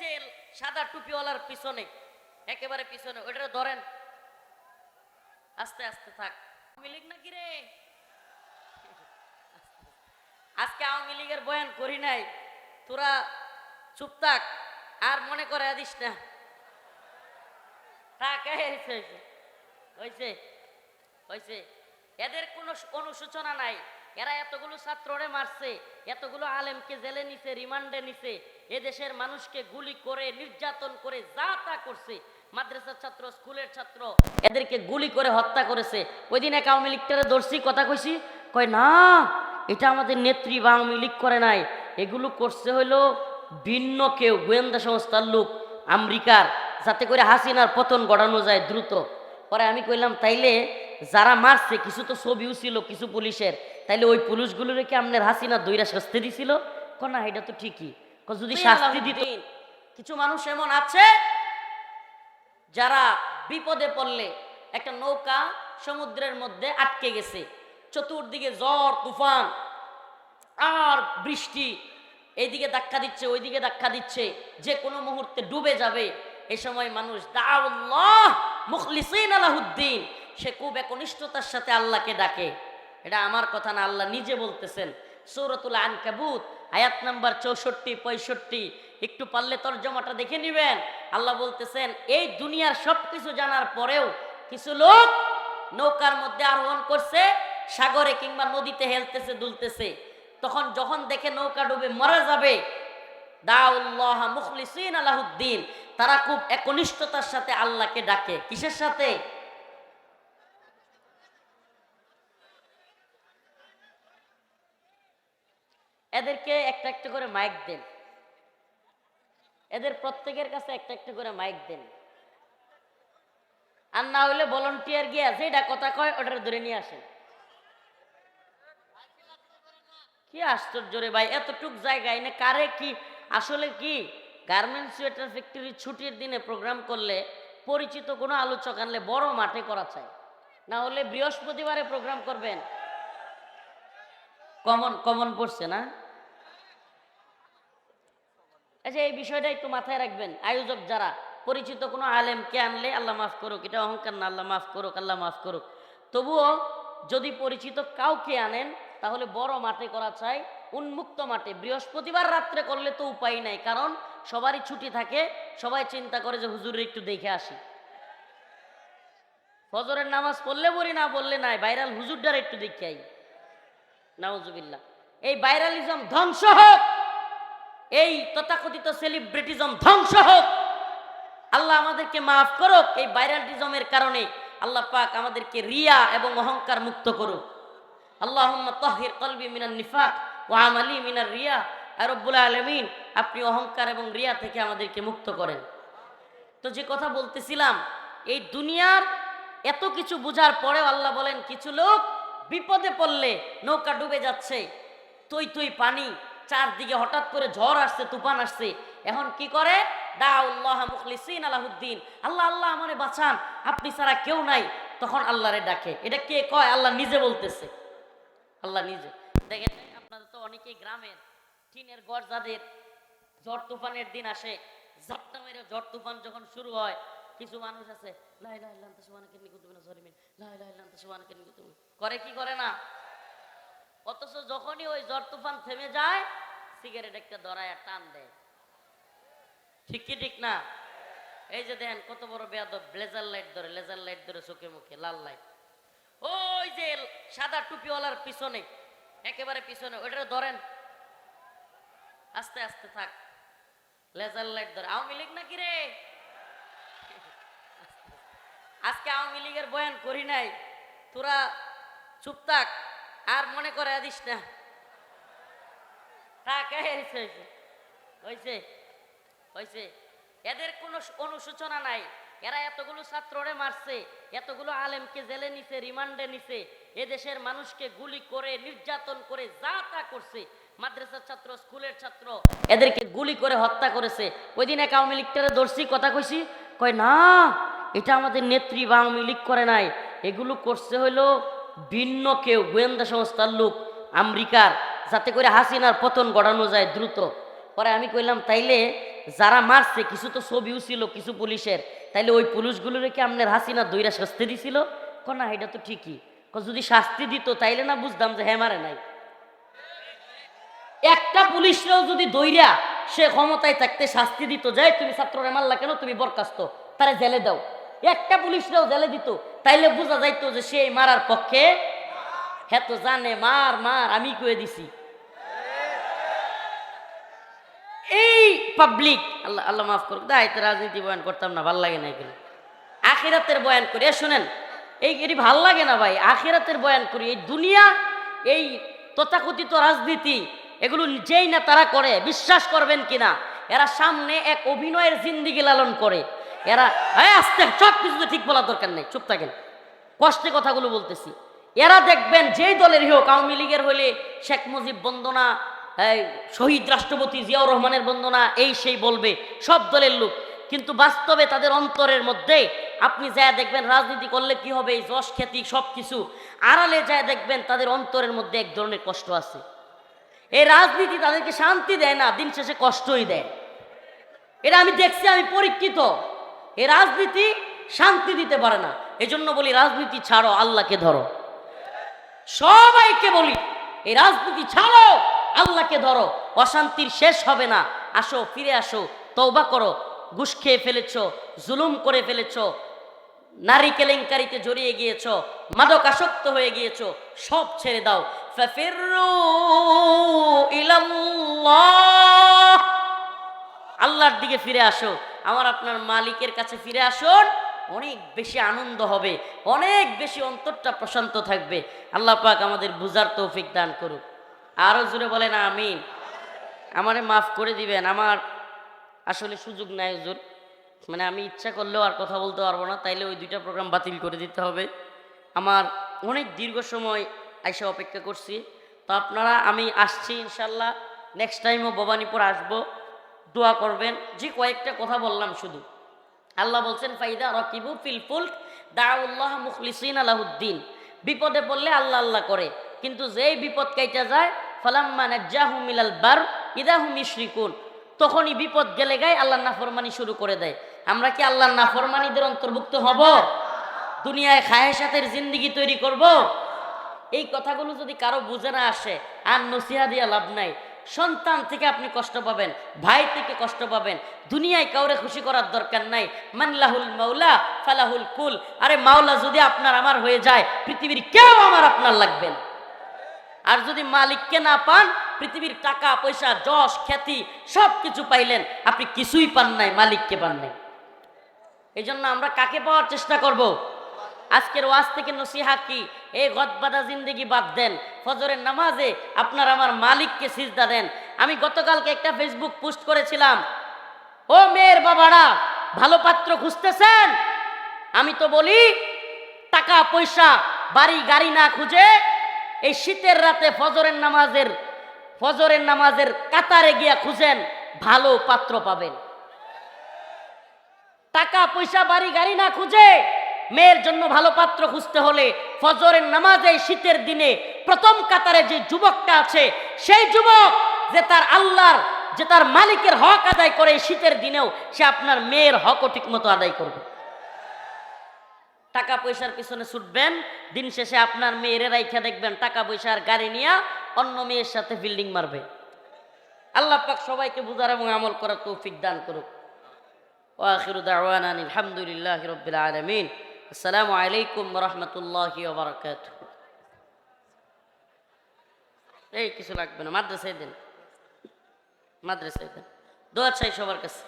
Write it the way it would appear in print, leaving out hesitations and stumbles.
যে সাদা টুপিওয়ালার পিছনে, একেবারে পিছনে, ওইটা ধরেন, আস্তে আস্তে থাক। আওয়ামী লীগ নাকি রে? আজকে আওয়ামী লীগের বয়ান করি নাই, তোরা চুপ থাক, আর মনে করে দিস না। থাক, হয়েছে হয়েছে। এদের কোনো অনুশোচনা নাই। এরা এতগুলো ছাত্ররে মারছে, এতগুলো আলেমকে জেলে নিছে, রিমান্ডে নিছে, এদেশের মানুষকে গুলি করে নির্যাতন করে যা তা করছে। মাদ্রাসার ছাত্র, স্কুলের ছাত্র, এদেরকে গুলি করে হত্যা করেছে। ওই দিন এক আওয়ামী লীগটারে ধরছি, কথা কইছি, কয় না এটা আমাদের নেত্রী বা আওয়ামী লীগ করে নাই, এগুলো করছে হইলো ভিন্ন কেউ, গোয়েন্দা সংস্থার লোক, আমেরিকার, যাতে করে হাসিনার পতন ঘটানো যায় দ্রুত। পরে আমি কইলাম তাইলে যারা মারছে কিছু তো ছবিও ছিল কিছু পুলিশের, তাইলে ওই পুলিশগুলোরে কি আপনার হাসিনা দইরা শাস্তি দিছিল? না, এটা তো ঠিকই। যদি শাস্তি দিত, কিছু মানুষ এমন আছে যারা বিপদে পড়লে, একটা নৌকা সমুদ্রের মধ্যে আটকে গেছে, চতুর্দিকে ঝড় তুফান আর বৃষ্টি, এইদিকে ধাক্কা দিচ্ছে ওইদিকে ধাক্কা দিচ্ছে, যে কোনো মুহূর্তে ডুবে যাবে। এই সময় মানুষ দাউল্লাহ মুখলিসিন আলাহুদ্দিন, সে খুব একনিষ্ঠতার সাথে আল্লাহকে ডাকে। এটা আমার কথা না, আল্লাহ নিজে বলতেছেন সূরাতুল আনকাবুত আয়াত নাম্বার 64-65, একটু পারলে তরজমাটা দেখে নিবেন। আল্লাহ বলতেছেন এই দুনিয়ার সবকিছু জানার পরেও কিছু লোক নৌকার মধ্যে আরোহণ করছে, সাগরে কিংবা নদীতে হেলতেছে দুলতেছে, তখন যখন দেখে নৌকা ডুবে মারা যাবে, দাউল্লাহ মুখলিসিন আলাহুদ্দিন, তারা খুব একনিষ্ঠতার সাথে আল্লাহকে ডাকে। কিসের সাথে? এদেরকে একটা একটা করে মাইক দেন, এদের প্রত্যেকের কাছে একটা একটা করে মাইক দেন, আর না হলে ভলান্টিয়ার গিয়ে যেটা কথা কয় ওটা ধরে নিয়ে আসেন। কি আশ্চর্য রে ভাই, এতটুক জায়গায় না কারে কি আসলে কি গার্মেন্টস সোয়েটার ফ্যাক্টরি ছুটির দিনে প্রোগ্রাম করলে পরিচিত কোনো আলোচক আনলে বড় মাঠে করা চাই, না হলে বৃহস্পতিবারে প্রোগ্রাম করবেন। কমন কমন পড়ছে না? আচ্ছা, এই বিষয়টা একটু মাথায় রাখবেন। আয়োজক যারা পরিচিত কোনো আলেমকে আনলে আল্লাহ মাফ করুক, এটা অহংকার না, আল্লাহ মাফ করুক, আল্লাহ মাফ করুক, তবুও যদি পরিচিত কাউকে আনেন তাহলে বড় মাঠে করা চাই, উন্মুক্ত মাঠে। বৃহস্পতিবার রাত্রে করলে তো উপায় নাই, কারণ সবারই ছুটি থাকে, সবাই চিন্তা করে যে হুজুরের একটু দেখে আসি, ফজরের নামাজ পড়লে পড়ি, না পড়লে নাই, ভাইরাল হুজুরটার একটু দেখে আই। নাউজুবিল্লাহ। এই ভাইরালিজম ধ্বংস হোক, এই তথাকথিত সেলিব্রিটিজম ধ্বংস হোক, আল্লাহ আমাদেরকে মাফ করুক। এই ভাইরালিজমের কারণে আল্লাহ পাক আমাদেরকে রিয়া এবং অহংকার মুক্ত করুক। আল্লাহুম্মা তাহহির কলবি মিনান নিফাক ওয়া আমালি মিনার রিয়া। আর রব্বুল আলামিন, আপনি অহংকার এবং রিয়া থেকে আমাদেরকে মুক্ত করেন। তো যে কথা বলতেছিলাম, এই দুনিয়ার এত কিছু বুঝার পরেও আল্লাহ বলেন কিছু লোক বিপদে পড়লে, নৌকা ডুবে যাচ্ছে, তুই তুই পানি, চারদিকে হঠাৎ করে ঝড় আসছে, তুফান আসছে, এখন কি করে? দাউল্লাহ মুখলিসিন আলাহুদ্দিন, আল্লাহ আল্লাহ আমারে বাঁচান, আপনি ছাড়া কেউ নাই, তখন আল্লাহরে ডাকে। এটা কে কয়? আল্লাহ নিজে বলতেছে, আল্লাহ নিজে। দেখেন আপনারা তো অনেকেই গ্রামের টিনের ঘর, যাদের ঝড় তুফানের দিন আসে, ঝড়টা মেরে ঝড় তুফান যখন শুরু হয়, কিছু মানুষ আছে লা ইলাহা ইল্লা আনতা সুবহানাকা ইন্নী কুনতু মিনাজ জালিমিন, লা ইলাহা ইল্লা আনতা সুবহানাকা ইন্নী কুনতু, করে কি করে না? অথচ যখনই ওই ঝড় তুফান থেমে যায়, সিগারেট একটা ধরায় আর টান দেয়। ঠিক কি ঠিক না? এই যে দেখেন কত বড় বেয়াদব, ব্লেজার লাইট ধরে, লেজার লাইট ধরে চোখে মুখে, লাল লাইট, ওই যে সাদা টুপিওয়ালার পিছনে, একেবারে পিছনে, ওইটা ধরেন, আস্তে আস্তে থাক, লেজার লাইট ধরে। আওয়ামী লীগ নাকি রে? আজকে আওয়ামী লীগের বয়ান করি নাই, তোরা চুপ থাক, আর মনে করে দিস না। থাক, হয়েছে হয়েছে। এদের কোনো অনুশোচনা নাই। এরা এতগুলো ছাত্ররে মারছে, এতগুলো আলেমকে জেলে নিছে, রিমান্ডে নিছে, এদেশের মানুষকে গুলি করে নির্যাতন করে যা তা করছে। মাদ্রাসার ছাত্র, স্কুলের ছাত্র, এদেরকে গুলি করে হত্যা করেছে। ওই দিন এক আওয়ামী লীগটারে ধরছি, কথা কইছি, কয় না এটা আমাদের নেত্রী বা আওয়ামী লীগ করে নাই, এগুলো করছে হইলো ভিন্ন কেউ, গোয়েন্দা সংস্থার লোক, আমেরিকার, যাতে করে হাসিনার পতন ঘটানো যায় দ্রুত। পরে আমি কইলাম তাইলে যারা মারছে কিছু তো ছবিও ছিল কিছু পুলিশের, তাইলে ওই পুলিশগুলোর কি আপনার হাসিনা দইরা শাস্তি দিছিল? না, এটা তো ঠিকই। যদি শাস্তি দিত তাইলে না বুঝতাম যে হ্যাঁ মারে নাই। একটা পুলিশরাও যদি দইরা সে ক্ষমতায় থাকতে শাস্তি দিত, যাই তুমি ছাত্ররা মারলা কেন, তুমি বরখাস্ত, তারে জেলে দাও, একটা পুলিশরাও জেলে দিত, তাইলে বোঝা যাইতো যে সে মারার পক্ষে। হ্যাঁ তো জানে মার মার, আমি কয়ে দিছি। এই পাবলিক, আল্লাহ আল্লাহ মাফ করুক, দায়িত্ব রাজনীতি বয়ান করতাম না, ভাল লাগে না এগুলো। আখিরাতের বয়ান করি, শুনেন এটি ভাল লাগে না ভাই, আখিরাতের বয়ান করি। এই দুনিয়া, এই তথাকথিত রাজনীতি, এগুলো যেই না তারা করে, বিশ্বাস করবেন কিনা, এরা সামনে এক অভিনয়ের জিন্দিগি লালন করে। এরা আস্তে, সব কিছু ঠিক বলার দরকার নেই, চুপ থাকেন, কষ্টে কথাগুলো বলতেছি। এরা দেখবেন যেই দলের হোক, আওয়ামী লীগের হলে শেখ মুজিব বন্দনা, শহীদ রাষ্ট্রপতি জিয়াউর রহমানের বন্দনা, এই সেই বলবে, সব দলের লোক। কিন্তু বাস্তবে তাদের অন্তরের মধ্যে আপনি যা দেখবেন, রাজনীতি করলে কি হবে, এই যশ খ্যাতি সব কিছু আড়ালে যা দেখবেন, তাদের অন্তরের মধ্যে এক ধরনের কষ্ট আছে। এই রাজনীতি তাদেরকে শান্তি দেয় না, দিন শেষে কষ্টই দেয়। এটা আমি দেখছি, আমি পরীক্ষিত। এই রাজনীতি শান্তি দিতে পারে না। এজন্য বলি, রাজনীতি ছাড়ো, আল্লাহকে ধরো। সবাইকে বলি, এই রাজনীতি ছাড়ো, আল্লাহকে ধরো, অশান্তির শেষ হবে না। আসো, ফিরে আসো, তওবা করো। ঘুষ খেয়ে ফেলেছ, জুলুম করে ফেলেছ, নারী কেলেঙ্কারিতে জড়িয়ে গিয়েছ, মাদক আসক্ত হয়ে গিয়েছ, সব ছেড়ে দাও। ফাফিরু ইলাল্লাহ, আল্লাহর দিকে ফিরে আসো, আমার আপনার মালিকের কাছে ফিরে আসুন। অনেক বেশি আনন্দ হবে, অনেক বেশি অন্তরটা প্রশান্ত থাকবে। আল্লাহ পাক আমাদের বুঝার তৌফিক দান করুক। আরো জোরে বলেন আমিন। আমারে মাফ করে দিবেন, আমার আসলে সুযোগ নাই হুজুর, মানে আমি ইচ্ছা করলেও আর কথা বলতে পারবো না, তাইলে ওই দুইটা প্রোগ্রাম বাতিল করে দিতে হবে। আমার অনেক দীর্ঘ সময় আইসা অপেক্ষা করছি, তো আপনারা, আমি আসছি ইনশাল্লাহ, নেক্সট টাইমও ভবানীপুর আসবো, দোয়া করবেন। যে কয়েকটা কথা বললাম শুধু, আল্লাহ বলছেন ফাইদা রাকিবু ফিল ফুলক দাউল্লাহ মুখলিসিনা লাহুদ্দিন, বিপদে পড়লে আল্লাহ আল্লাহ করে, কিন্তু যেই বিপদ কাইটা যায়, ফালাম্মা নাজ্জাহুম মিনাল বার ইযা হুম ইউশরিকুন, তখনই বিপদ গেলে গায় আল্লাহর নাফরমানি শুরু করে দেয়। আমরা কি আল্লাহর নাফরমানিদের অন্তর্ভুক্ত হব? দুনিয়ায় খায়েশাতের জিন্দেগি তৈরি করব? এই কথাগুলো যদি কারো বুঝে না আসে, আর নসিহা দিয়া লাভ নাই। সন্তান থেকে আপনি কষ্ট পাবেন, ভাই থেকে কষ্ট পাবেন, দুনিয়ায় কাউরে খুশি করার দরকার নাই। মানলাহুল মাওলা ফালাহুল কুল, আরে মাওলা যদি আপনার আমার হয়ে যায়, পৃথিবীর কেউ আমার আপনার লাগবে না। আর যদি মালিককে না পান, পৃথিবীর টাকা পয়সা যশ খ্যাতি সব কিছু পাইলেন, আপনি কিছুই পান নাই, মালিককে পান নাই। এই জন্য আমরা কাকে পাওয়ার চেষ্টা করব? আজকের ওয়াজ থেকে নসিহা কি, এই গদবাদা জিন্দেগি বাদ দেন, ফজরের নামাজে আপনার আমার মালিককে সিজদা দেন। আমি গতকালকে একটা ফেসবুক পোস্ট করেছিলাম, ও মেয়ের বাবারা, ভালো পাত্র খুঁজতেছেন? আমি তো বলি, টাকা পয়সা বাড়ি গাড়ি না খুঁজে এই শীতের রাতে ফজরের নামাজের কাতারে গিয়া খুঁজেন, ভালো পাত্র পাবেন। টাকা পয়সা বাড়ি গাড়ি না খুঁজে মেয়ের জন্য ভালো পাত্র খুঁজতে হলে ফজরের নামাজে শীতের দিনে প্রথম কাতারে যে যুবকটা আছে, সেই যুবক যে তার আল্লাহর, যে তার মালিকের হক আদায় করে, শীতের দিনেও সে আপনার মেয়ের হকও ঠিক মতো আদায় করবে। টাকা পয়সার পিছনে ছুটবেন, দিন শেষে আপনার মেয়ের রাইখা দেখবেন টাকা পয়সার গাড়ি নিয়ে অন্য মেয়ের সাথে বিল্ডিং মারবে। আল্লাহ পাক সবাইকে বুঝার এবং আমল করার তৌফিক দান করুক। ওয়া আখিরু দাওয়ানা আলহামদুলিল্লাহি রাব্বিল আলামিন। আসসালামু আলাইকুম ওয়া রাহমাতুল্লাহি ওয়া বারাকাতুহু। এই কিছু লাগবে না, মাদ্রাসায় দেন, দোয়া চাই সবার কাছে।